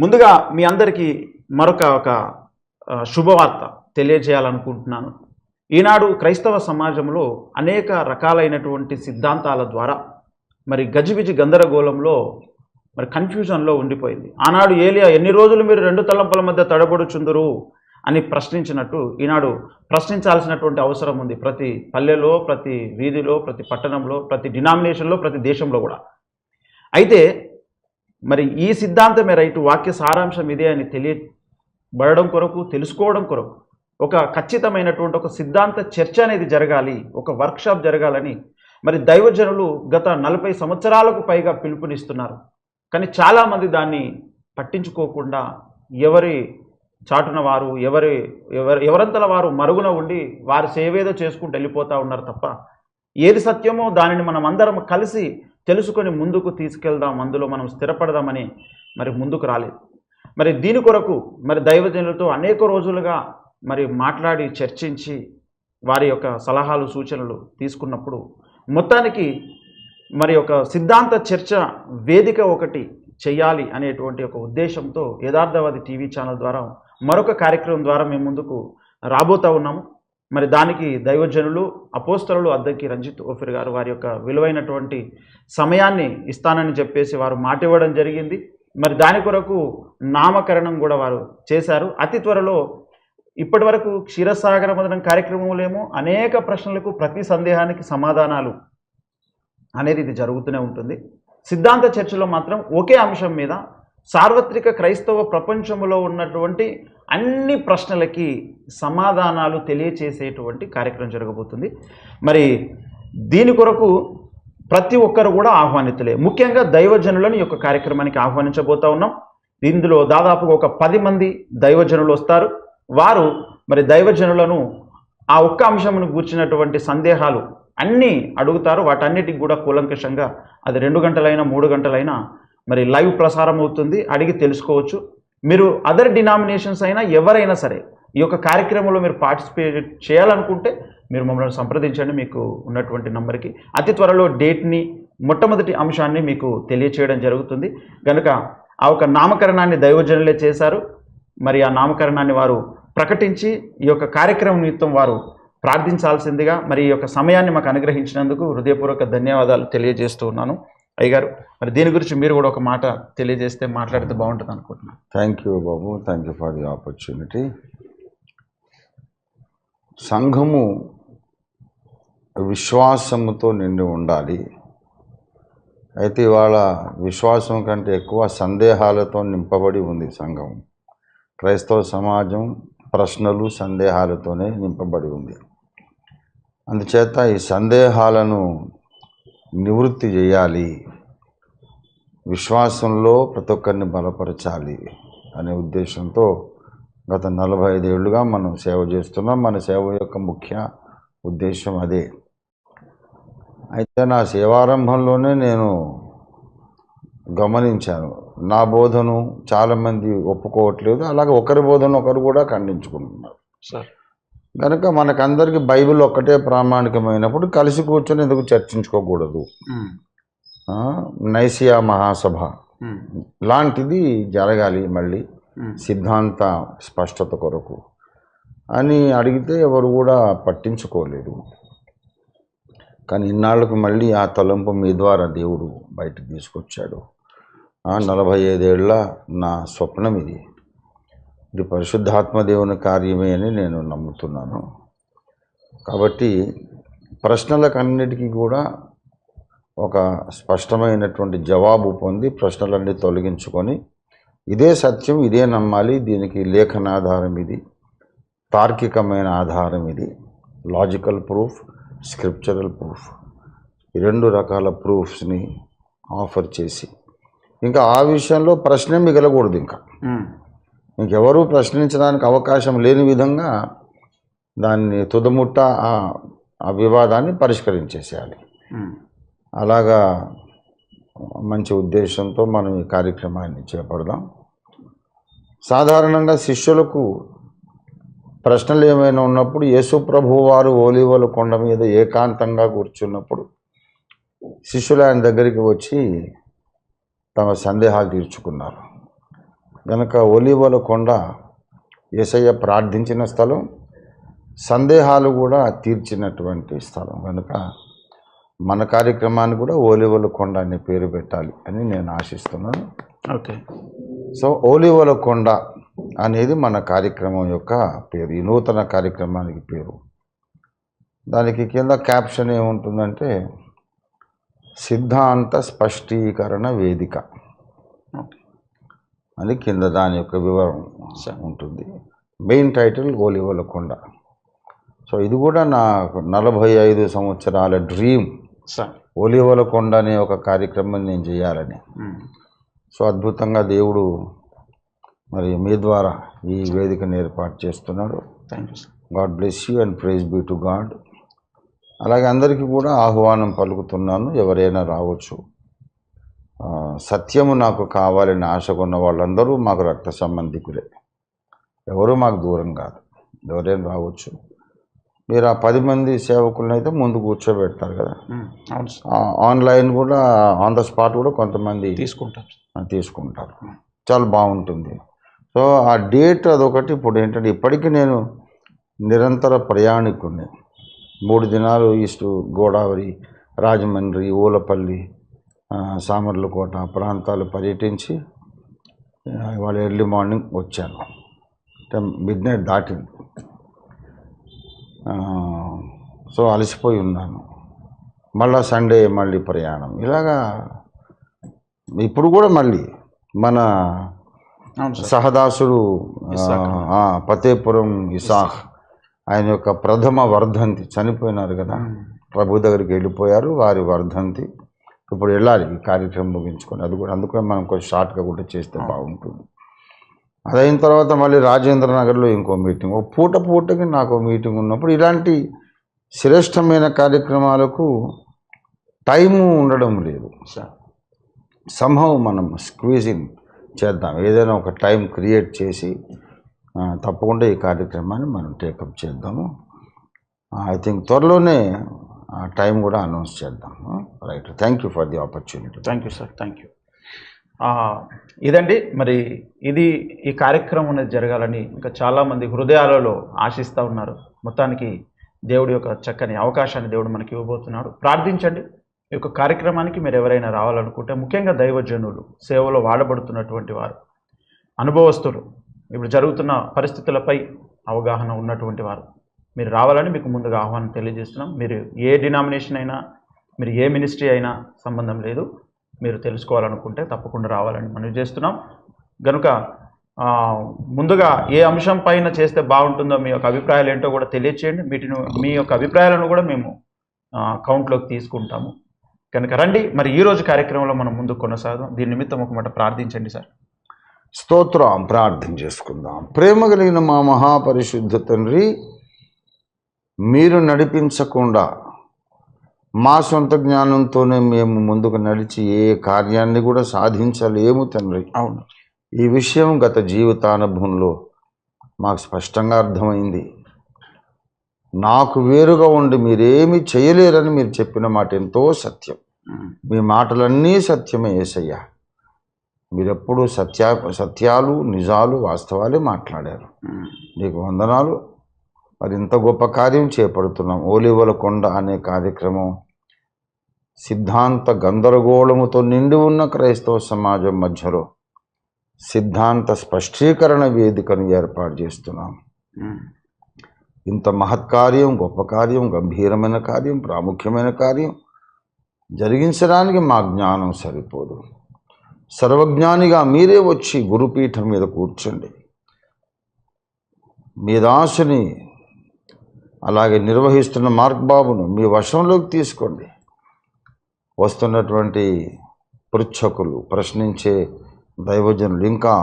ముందుగా మీ అందరికీ మరొక శుభవార్త తెలియజేయాలనుకుంటున్నాను. ఈనాడు క్రైస్తవ సమాజంలో అనేక రకాలైనటువంటి సిద్ధాంతాల ద్వారా మరి గజిబిజి గందరగోళంలో మరి కన్ఫ్యూజన్లో ఉండిపోయింది. ఆనాడు ఏలియా ఎన్ని రోజులు మీరు రెండు తలంపుల మధ్య తడబడుచుందురు అని ప్రశ్నించినట్టు ఈనాడు ప్రశ్నించాల్సినటువంటి అవసరం ఉంది. ప్రతి పల్లెలో, ప్రతి వీధిలో, ప్రతి పట్టణంలో, ప్రతి డినామినేషన్లో, ప్రతి దేశంలో కూడా. అయితే మరి ఈ సిద్ధాంతమే రైతు వాక్య సారాంశం ఇదే అని తెలియబడడం కొరకు, తెలుసుకోవడం కొరకు ఒక ఖచ్చితమైనటువంటి ఒక సిద్ధాంత చర్చ అనేది జరగాలి, ఒక వర్క్షాప్ జరగాలని మరి దైవజనులు గత 40 సంవత్సరాలకు పైగా పిలుపునిస్తున్నారు. కానీ చాలామంది దాన్ని పట్టించుకోకుండా ఎవరి చాటున వారు ఎవరంతల వారు మరుగున ఉండి వారి సేవేదో చేసుకుంటూ వెళ్ళిపోతూ ఉన్నారు తప్ప ఏది సత్యమో దానిని మనం అందరం కలిసి తెలుసుకొని ముందుకు తీసుకెళ్దాం, అందులో మనం స్థిరపడదామని మరి ముందుకు రాలేదు. మరి దీని కొరకు మరి దైవజనులతో అనేక రోజులుగా మరి మాట్లాడి చర్చించి వారి యొక్క సలహాలు సూచనలు తీసుకున్నప్పుడు మొత్తానికి మరి ఒక సిద్ధాంత చర్చ వేదిక ఒకటి చేయాలి అనేటువంటి ఒక ఉద్దేశంతో యథార్థవాది టీవీ ఛానల్ ద్వారా మరొక కార్యక్రమం ద్వారా మేము ముందుకు రాబోతూ ఉన్నాము. మరి దానికి దైవజనులు అపోస్తలులు అద్దంకి రంజిత్ ఓఫిర్ గారు వారి యొక్క విలువైనటువంటి సమయాన్ని ఇస్తానని చెప్పేసి వారు మాట ఇవ్వడం జరిగింది. మరి దాని కొరకు నామకరణం కూడా వారు చేశారు. అతి త్వరలో ఇప్పటి వరకు క్షీరసాగర మదనం కార్యక్రమంలోమో అనేక ప్రశ్నలకు ప్రతి సందేహానికి సమాధానాలు అనేది ఇది జరుగుతూనే ఉంటుంది. సిద్ధాంత చర్చలో మాత్రం ఒకే అంశం మీద సార్వత్రిక క్రైస్తవ ప్రపంచంలో ఉన్నటువంటి అన్ని ప్రశ్నలకి సమాధానాలు తెలియచేసేటువంటి కార్యక్రమం జరగబోతుంది. మరి దీని కొరకు ప్రతి ఒక్కరు కూడా ఆహ్వానితులే. ముఖ్యంగా దైవజనులను ఈ యొక్క కార్యక్రమానికి ఆహ్వానించబోతా ఉన్నాం. ఇందులో దాదాపుగా ఒక 10 మంది దైవజనులు వస్తారు. వారు మరి దైవజనులను ఆ ఒక్క అంశమును గూర్చినటువంటి సందేహాలు అన్నీ అడుగుతారు. వాటన్నిటికి కూడా కూలంకషంగా అది 2 గంటలైనా 3 గంటలైనా మరి లైవ్ ప్రసారం అవుతుంది, అడిగి తెలుసుకోవచ్చు. మీరు అదర్ డినామినేషన్స్ అయినా ఎవరైనా సరే ఈ యొక్క కార్యక్రమంలో మీరు పార్టిసిపేట్ చేయాలనుకుంటే మీరు మమ్మల్ని సంప్రదించండి. మీకు ఉన్నటువంటి నంబర్కి అతి త్వరలో డేట్ని, మొట్టమొదటి అంశాన్ని మీకు తెలియచేయడం జరుగుతుంది. కనుక ఆ ఒక నామకరణాన్ని దైవజనులే చేశారు. మరి ఆ నామకరణాన్ని వారు ప్రకటించి ఈ యొక్క కార్యక్రమం నిమిత్తం వారు ప్రార్థించాల్సిందిగా మరి ఈ యొక్క సమయాన్ని మాకు అనుగ్రహించినందుకు హృదయపూర్వక ధన్యవాదాలు తెలియజేస్తూ ఉన్నాను. అయ్యగారు, మరి దీని గురించి మీరు కూడా ఒక మాట తెలియజేస్తే మాట్లాడితే బాగుంటుంది అనుకుంటున్నాను. Thank you Babu, thank you for the opportunity. సంఘము విశ్వాసముతో నిండి ఉండాలి. అయితే ఇవాళ విశ్వాసం కంటే ఎక్కువ సందేహాలతో నింపబడి ఉంది సంఘం. క్రైస్తవ సమాజం ప్రశ్నలు సందేహాలతోనే నింపబడి ఉంది. అందుచేత ఈ సందేహాలను నివృత్తి చేయాలి, విశ్వాసంలో ప్రతి ఒక్కరిని బలపరచాలి అనే ఉద్దేశంతో గత 45 ఏళ్ళుగా మనం సేవ చేస్తున్నాం. మన సేవ యొక్క ముఖ్య ఉద్దేశం అదే. అయితే నా సేవారంభంలోనే నేను గమనించాను, నా బోధను చాలామంది ఒప్పుకోవట్లేదు, అలాగే ఒకరి బోధన ఒకరు కూడా ఖండించుకుంటున్నారు. కనుక మనకందరికీ బైబిల్ ఒక్కటే ప్రామాణికమైనప్పుడు కలిసి కూర్చొని ఎందుకు చర్చించుకోకూడదు? నైసియా మహాసభ లాంటిది జరగాలి మళ్ళీ సిద్ధాంత స్పష్టత కొరకు అని అడిగితే ఎవరు కూడా పట్టించుకోలేదు. కానీ ఇన్నాళ్ళకు మళ్ళీ ఆ తలంపు మీ ద్వారా దేవుడు బయటకు తీసుకొచ్చాడు. 45 ఏళ్ళ నా స్వప్నం ఇది పరిశుద్ధాత్మదేవుని కార్యమే అని నేను నమ్ముతున్నాను. కాబట్టి ప్రశ్నలకన్నిటికీ కూడా ఒక స్పష్టమైనటువంటి జవాబు పొంది ప్రశ్నలన్నీ తొలగించుకొని ఇదే సత్యం, ఇదే నమ్మాలి, దీనికి లేఖనాధారం ఇది, తార్కికమైన ఆధారం ఇది, లాజికల్ ప్రూఫ్, స్క్రిప్చరల్ ప్రూఫ్, ఈ 2 రకాల ప్రూఫ్స్ని ఆఫర్ చేసి ఇంకా ఆ విషయంలో ప్రశ్నే మిగలకూడదు. ఇంకెవరూ ప్రశ్నించడానికి అవకాశం లేని విధంగా దాన్ని తుదముట్ట ఆ వివాదాన్ని పరిష్కరించేసేయాలి. అలాగా మంచి ఉద్దేశంతో మనం ఈ కార్యక్రమాన్ని చేపడదాం. సాధారణంగా శిష్యులకు ప్రశ్నలు ఏమైనా ఉన్నప్పుడు యేసు ప్రభువు వారు ఓలీవల కొండ మీద ఏకాంతంగా కూర్చున్నప్పుడు శిష్యులు ఆయన దగ్గరికి వచ్చి తమ సందేహాలు తీర్చుకున్నారు. కనుక ఒలీవల కొండ యేసయ్య ప్రార్థించిన స్థలం, సందేహాలు కూడా తీర్చినటువంటి స్థలం. కనుక మన కార్యక్రమాన్ని కూడా ఒలీవల కొండ అనే పేరు పెట్టాలి అని నేను ఆశిస్తున్నాను. ఓకే. సో ఒలీవల కొండ అనేది మన కార్యక్రమం యొక్క పేరు, ఈ నూతన కార్యక్రమానికి పేరు. దానికి కింద క్యాప్షన్ ఏముంటుందంటే సిద్ధాంత స్పష్టీకరణ వేదిక అని కింద దాని యొక్క వివరం ఉంటుంది. మెయిన్ టైటిల్ ఒలీవల కొండ. సో ఇది కూడా నా 45 సంవత్సరాల డ్రీమ్, ఒలీవల కొండ అనే ఒక కార్యక్రమం నేను చేయాలని. సో అద్భుతంగా దేవుడు మరి మీ ద్వారా ఈ వేదికను ఏర్పాటు చేస్తున్నాడు. God bless you and praise be to God. అలాగే అందరికీ కూడా ఆహ్వానం పలుకుతున్నాను, ఎవరైనా రావచ్చు. సత్యము నాకు కావాలని ఆశకున్న వాళ్ళందరూ మాకు రక్త సంబంధికులే, ఎవరు మాకు దూరం కాదు, ఎవరైనా రావచ్చు. మీరు ఆ 10 మంది సేవకులను అయితే ముందు కూర్చోబెడతారు కదా, ఆన్లైన్ కూడా ఆన్ ద స్పాట్ కూడా కొంతమంది తీసుకుంటారు. చాలా బాగుంటుంది. సో ఆ డేట్ అదొకటి. ఇప్పుడు ఏంటంటే ఇప్పటికీ నేను నిరంతర ప్రయాణికుడిని. 3 దినాలు ఈస్ట్ గోదావరి, రాజమండ్రి, ఊలపల్లి, సామర్లకోట ప్రాంతాలు పర్యటించి ఇవాళ ఎర్లీ మార్నింగ్ వచ్చాను. మిడ్నైట్ దాటింది. సో అలసిపోయి ఉన్నాను. మళ్ళా సండే మళ్ళీ ప్రయాణం. ఇలాగా ఇప్పుడు కూడా మళ్ళీ మన సహదాసుడు ఫతేపురం ఇసాక్ ఆయన యొక్క ప్రథమ వర్ధంతి, చనిపోయినారు కదా, ప్రభు దగ్గరికి వెళ్ళిపోయారు. వారి వర్ధంతి ఇప్పుడు వెళ్ళాలి ఈ కార్యక్రమం ముగించుకొని. అది కూడా అందుకని మనం కొంచెం షార్ట్గా కూడా చేస్తే బాగుంటుంది. అదైన తర్వాత మళ్ళీ రాజేంద్ర నగర్లో ఇంకో మీటింగ్, ఒక పూటకి నాకు మీటింగ్ ఉన్నప్పుడు ఇలాంటి శ్రేష్టమైన కార్యక్రమాలకు టైము ఉండడం లేదు. సంహవ్ మనం స్క్వీజింగ్ చేద్దాం, ఏదైనా ఒక టైం క్రియేట్ చేసి తప్పకుండా ఈ కార్యక్రమాన్ని మనం టేకప్ చేద్దాము. ఐ థింక్ త్వరలోనే ఆ టైం కూడా అనౌన్స్ చేద్దాము. Right, thank you for the opportunity. Thank you sir, thank you. ఇదండి మరి ఈ కార్యక్రమం అనేది జరగాలని ఇంకా చాలామంది హృదయాలలో ఆశిస్తూ ఉన్నారు. మొత్తానికి దేవుడి యొక్క చక్కని అవకాశాన్ని దేవుడు మనకి ఇవ్వబోతున్నాడు. ప్రార్థించండి. ఈ యొక్క కార్యక్రమానికి మీరు ఎవరైనా రావాలనుకుంటే, ముఖ్యంగా దైవజనులు, సేవలో వాడబడుతున్నటువంటి వారు, అనుభవస్తులు, ఇప్పుడు జరుగుతున్న పరిస్థితులపై అవగాహన ఉన్నటువంటి వారు, మీరు రావాలని మీకు ముందుగా ఆహ్వానం తెలియజేస్తున్నాం. మీరు ఏ డినామినేషన్ అయినా, మీరు ఏ మినిస్ట్రీ అయినా సంబంధం లేదు. మీరు తెలుసుకోవాలనుకుంటే తప్పకుండా రావాలని మనవి చేస్తున్నాం. కనుక ముందుగా ఏ అంశం పైన చేస్తే బాగుంటుందో మీ యొక్క అభిప్రాయాలు ఏంటో కూడా తెలియచేయండి. మీ యొక్క అభిప్రాయాలను కూడా మేము కౌంట్లోకి తీసుకుంటాము. కనుక రండి. మరి ఈరోజు కార్యక్రమంలో మనం ముందుకు కొనసాగుదాం. దీని నిమిత్తం ఒక మాట ప్రార్థించండి సార్. స్తోత్రం. ప్రార్థన చేసుకుందాం. ప్రేమ కలిగిన మా మహాపరిశుద్ధ తండ్రి, మీరు నడిపించకుండా మా సొంత జ్ఞానంతోనే మేము ముందుకు నడిచి ఏ కార్యాన్ని కూడా సాధించలేము తండ్రి. అవును, ఈ విషయం గత జీవితానుభవంలో మాకు స్పష్టంగా అర్థమైంది. నాకు వేరుగా ఉండి మీరేమీ చేయలేరని మీరు చెప్పిన మాట ఎంతో సత్యం. మీ మాటలన్నీ సత్యమే యేసయ్యా. మీరెప్పుడు సత్యాలు, నిజాలు, వాస్తవాలే మాట్లాడారు. నీకు వందనాలు. మరి ఇంత గొప్ప కార్యం చేపడుతున్నాం. ఒలీవల కొండ అనే కార్యక్రమం సిద్ధాంత గందరగోళముతో నిండి ఉన్న క్రైస్తవ సమాజం మధ్యలో సిద్ధాంత స్పష్టీకరణ వేదికను ఏర్పాటు చేస్తున్నాం. ఇంత మహత్కార్యం, గొప్ప కార్యం, గంభీరమైన కార్యం, ప్రాముఖ్యమైన కార్యం జరిగించడానికి మా జ్ఞానం సరిపోదు. సర్వజ్ఞానిగా మీరే వచ్చి గురుపీఠం మీద కూర్చోండి. మీ దాసుని అలాగే నిర్వహిస్తున్న మార్క్ బాబును మీ వశంలోకి తీసుకోండి. వస్తున్నటువంటి పృచ్ఛకులు, ప్రశ్నించే దైవజనులు, ఇంకా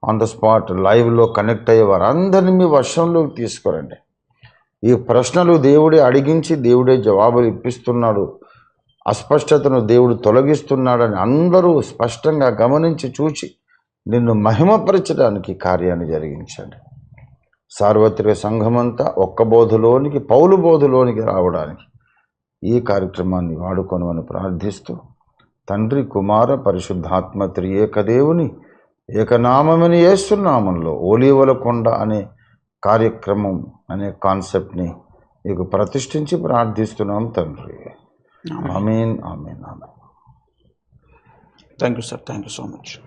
ఆన్ ద స్పాట్ లైవ్లో కనెక్ట్ అయ్యే వారందరినీ మీ వశంలోకి తీసుకురండి. ఈ ప్రశ్నలు దేవుడే అడిగించి దేవుడే జవాబులు ఇప్పిస్తున్నాడు, అస్పష్టతను దేవుడు తొలగిస్తున్నాడని అందరూ స్పష్టంగా గమనించి చూచి నిన్ను మహిమపరచడానికి కార్యాన్ని జరిగించండి. సార్వత్రిక సంఘమంతా ఒక్క బోధలోనికి, పౌలు బోధలోనికి రావడానికి ఈ కార్యక్రమాన్ని వాడుకొనమని ప్రార్థిస్తూ తండ్రి, కుమార, పరిశుద్ధాత్మ త్రియేక దేవుని ఏకనామముని యేసు నామంలో ఒలీవల కొండ అనే కార్యక్రమం అనే కాన్సెప్ట్ని మీకు ప్రతిష్ఠించి ప్రార్థిస్తున్నాం తండ్రి. Amen, amen, amen. Thank you sir, thank you so much.